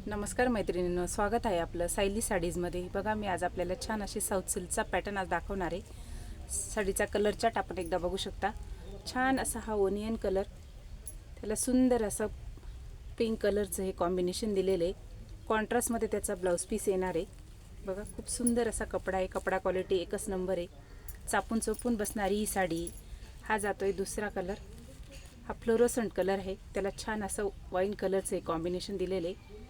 नमस्कार मैत्रिणींनो, स्वागत आहे आपलं सायली साडीजमध्ये। बघा, मी आज आपल्याला छान अशी साऊथ सिल्कचा पॅटर्न आज दाखवणार आहे। साडीचा कलर चार्ट आपण एकदा बघू शकता। छान असा हा ओनियन कलर, त्याला सुंदर असं पिंक कलरचं हे कॉम्बिनेशन दिलेलं आहे। कॉन्ट्रास्टमध्ये त्याचा ब्लाउज पीस येणार आहे। बघा, खूप सुंदर असा कपडा आहे। कपडा क्वालिटी एकच नंबर आहे। चापून चोपून बसणारी ही साडी। हा जातोय दुसरा कलर, हा फ्लोरोसंट कलर आहे। त्याला छान असं वाईन कलरचं हे कॉम्बिनेशन दिलेलं आहे।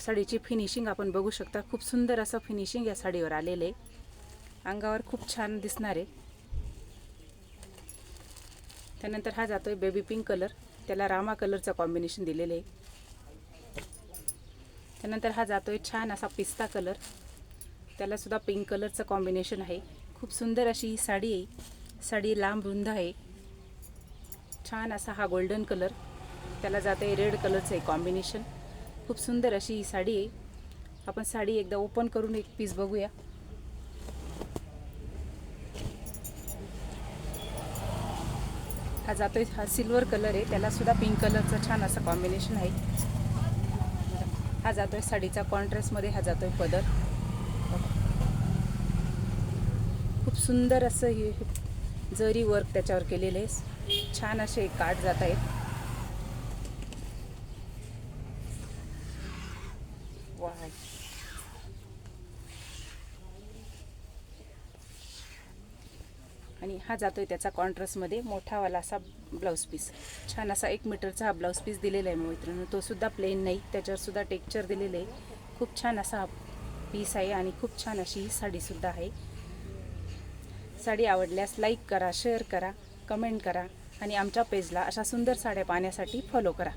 साडीची फिनिशिंग आपण बघू शकता। खूप सुंदर असं फिनिशिंग या साडीवर आलेलं आहे। अंगावर खूप छान दिसणार आहे। त्यानंतर हा जातोय बेबी पिंक कलर, त्याला रामा कलरचं कॉम्बिनेशन दिलेलं आहे। त्यानंतर हा जातोय छान असा पिस्ता कलर, त्याला सुद्धा पिंक कलरचं कॉम्बिनेशन आहे। खूप सुंदर अशी ही साडी आहे। साडी लांब रुंद आहे। छान असा हा गोल्डन कलर, त्याला जातोय रेड कलरचं हे कॉम्बिनेशन। खूप सुंदर अशी ही साडी आहे। आपण साडी एकदा ओपन करून एक पीस बघूया। हा जातोय, हा सिल्वर कलर आहे, त्याला सुद्धा पिंक कलरचं छान असं कॉम्बिनेशन आहे। हा जातोय साडीचा कॉन्ट्रास्टमध्ये, हा जातोय पदर। खूप सुंदर असं हे जरी वर्क त्याच्यावर केलेलं आहे। छान असे काठ जात आहेत। वाह, आणि हा जातोय त्याचा कॉन्ट्रास्टमध्ये मोठावाला असा ब्लाऊज पीस। छान असा 1 मीटरचा हा ब्लाऊज पीस दिलेला आहे मित्रांनो। तो सुद्धा प्लेन नाही, त्याच्यावर सुद्धा टेक्स्चर दिलेलं आहे। खूप छान असा पीस आहे आणि खूप छान अशी ही साडीसुद्धा आहे। साडी आवडल्यास लाईक करा, शेअर करा, कमेंट करा आणि आमच्या पेजला अशा सुंदर साड्या पाहण्यासाठी फॉलो करा।